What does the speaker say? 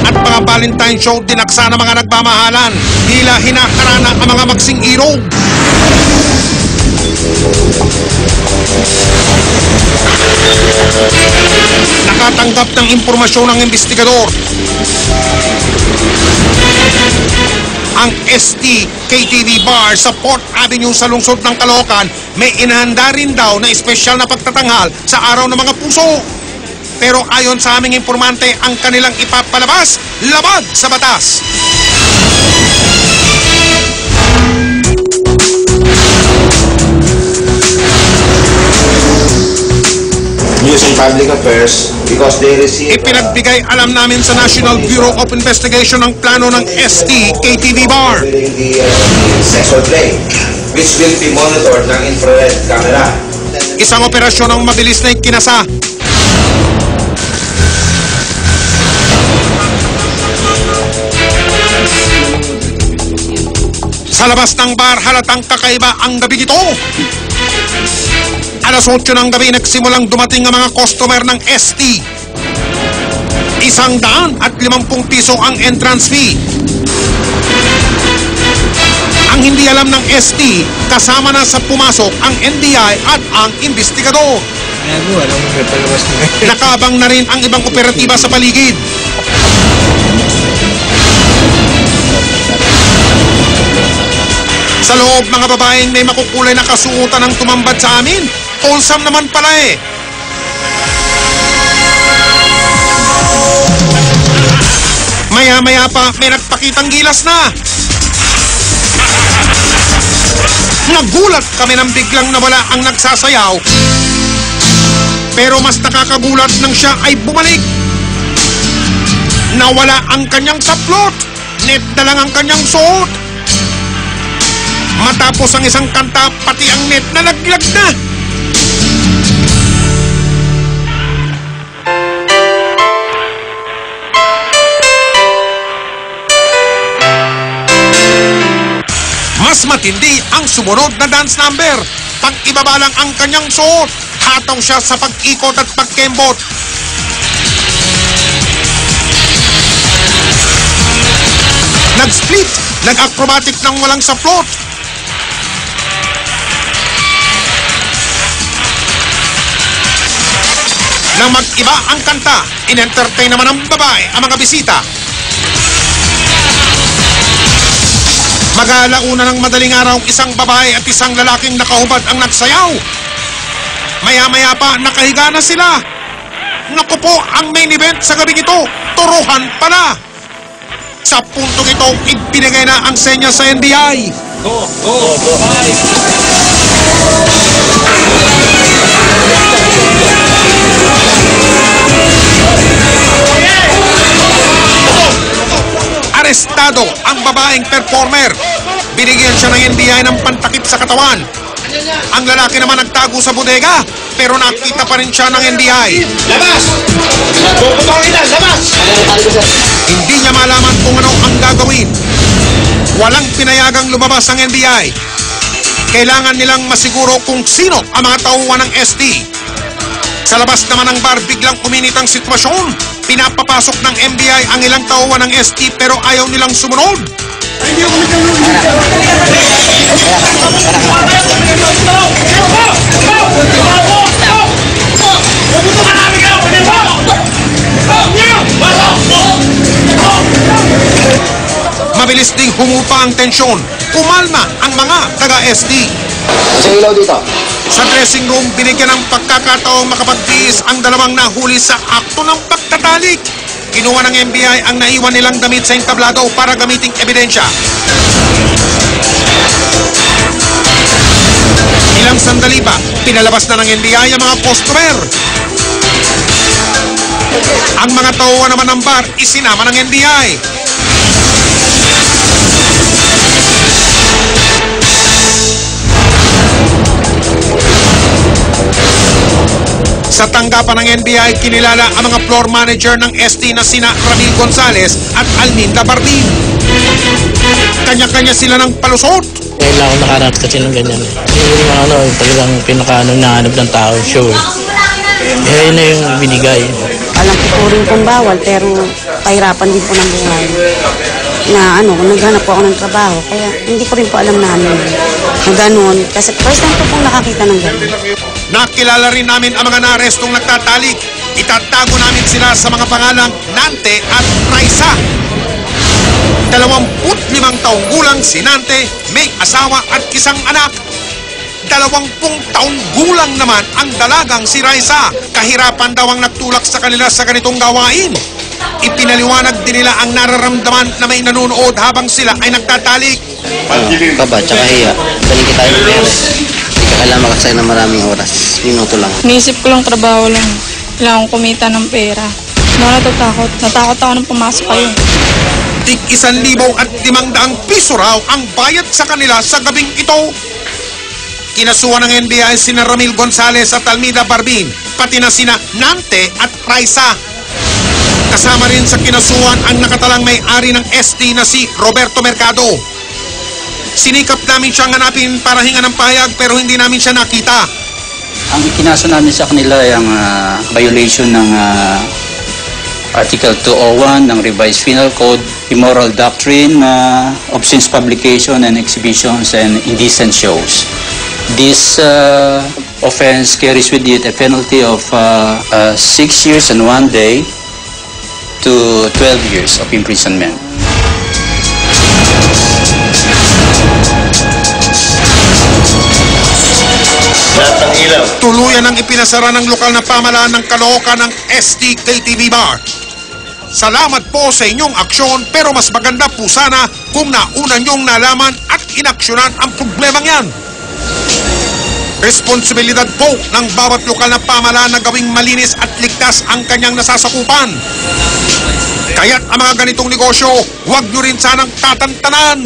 At mga Valentine show dinaksa ng mga nagmamahalan. Tila hinakarana ang mga magsing irog. Nakatanggap ng impormasyon ng investigador. Ang ST KTV Bar sa Port Avenue sa lungsod ng Caloocan may inahanda rin daw na espesyal na pagtatanghal sa araw ng mga puso. Pero ayon sa aming informante, ang kanilang ipapalabas, labag sa batas. News and Public Affairs because they receive... Ipinagbigay alam namin sa National Bureau of Investigation ang plano ng ST KTV Bar. The sexual play, which will be monitored ng infrared camera. Isang operasyon ang mabilis na ikinasa. Sa labas ng bar, halatang kakaiba ang gabi ito. Alas 8 ng gabi nagsimulang dumating ang mga customer ng ST. 150 piso ang entrance fee. Ang hindi alam ng ST, kasama na sa pumasok ang NBI at ang investigador. Nakabang na rin ang ibang operatiba sa paligid. Sa loob, mga babaeng may makukulay na kasuotan ng tumambad sa amin. Wholesome naman pala eh. Maya-maya pa, may nagpakitang gilas na. Nagulat kami nang biglang nawala ang nagsasayaw. Pero mas nakakagulat nang siya ay bumalik. Nawala ang kanyang saplot. Net na lang ang kanyang suot. Matapos ang isang kanta, pati ang net na naglag na. Mas matindi ang sumunod na dance number. Pag ibaba lang ang kanyang suot, hataw siya sa pag-ikot at pagkembot. Nag-split, nag-acrobatic ng walang saplot. Nang mag-iba ang kanta, in-entertain naman ng babae ang mga bisita. Mag-aalauna ng madaling araw, isang babae at isang lalaking nakahubad ang nagsayaw. Maya-maya pa, nakahiga na sila. Naku po, ang main event sa gabing ito, turuhan pala. Sa puntong ito, ibinigay na ang senya sa NBI. Go, go, go, Arestado ang babaeng performer. Binigyan siya ng NBI ng pantakip sa katawan. Ang lalaki naman nagtago sa bodega, pero nakita pa rin siya ng NBI. Labas! Puputongin na, labas! Hindi niya malaman kung ano ang gagawin. Walang pinayagang lumabas ang NBI. Kailangan nilang masiguro kung sino ang mga tauhan ng ST. Sa labas naman ng bar, biglang uminit ang sitwasyon. Pinapapasok ng NBI ang ilang tauhan ng ST pero ayaw nilang sumunod. Mabilis ding humupa ang tensyon. Kumalma ang mga taga-ST. Sa ilaw dito. Sa dressing room, binigyan ng pagkakataong makapagtiis ang dalawang nahuli sa akto ng pagtatalik. Kinuha ng NBI ang naiwan nilang damit sa entablado para gamiting ebidensya. Ilang sandali pa, pinalabas na ng NBI ang mga customer. Ang mga tauhan naman ng bar, isinama ng NBI. Sa tanggapan ng NBI, kinilala ang mga floor manager ng ST na sina Ramil Gonzales at Alminda Bardin. Kanya-kanya sila ng palusot. Kailangan nakaranas kasi ng ganyan. Yung talagang pinakaano nahanap ng tao, show. Yun na yung binigay. Alam ko po rin pong bawal, pero kahirapan din po ng buhay. Na naghanap po ako ng trabaho, kaya hindi ko rin po alam namin na ganun. Kasi first time ko pong nakakita ng ganun. Nakilala rin namin ang mga naarestong nagtatalik. Itatago namin sila sa mga pangalang Nante at Raisa. 25 taong gulang si Nante, may asawa at isang anak. 20 taong gulang naman ang dalagang si Raisa. Kahirapan daw ang nagtulak sa kanila sa ganitong gawain. Ipinaliwanag din nila ang nararamdaman na may nanonood habang sila ay nagtatalik. Baba, tsaka hiya. Galing kita yung pera. Hindi ka kailangan makaksaya ng maraming oras. Minuto lang. Iniisip ko lang trabaho lang. Kailangan ko kumita ng pera. Hindi ako natatakot. Natakot ako nung pumasok kayo. Tig 1,500 piso raw ang bayad sa kanila sa gabing ito. Kinasuhan ng NBI sina Ramil Gonzales at Almida Barbin, pati na sina Nante at Raisa. Kasama rin sa kinasuhan ang nakatalang may-ari ng ST na si Roberto Mercado. Sinikap namin siyang hanapin para hinga ng pahayag pero hindi namin siya nakita. Ang ikinaso namin sa kanila ay ang violation ng Article 201 ng Revised Penal Code, immoral doctrine, obscene publication and exhibitions and indecent shows. This offense carries with it a penalty of 6 years and 1 day to 12 years of imprisonment. Tuluyan ang ipinasara ng lokal na pamahalaan ng Caloocan ng ST KTV Bar. Salamat po sa inyong aksyon pero mas maganda po sana kung nauna niyong nalaman at inaksyonan ang problemang yan. Responsibilidad po ng bawat lokal na pamahalaan na gawing malinis at ligtas ang kanyang nasasakupan. Kaya't ang mga ganitong negosyo, huwag nyo rin sanang tatantanan.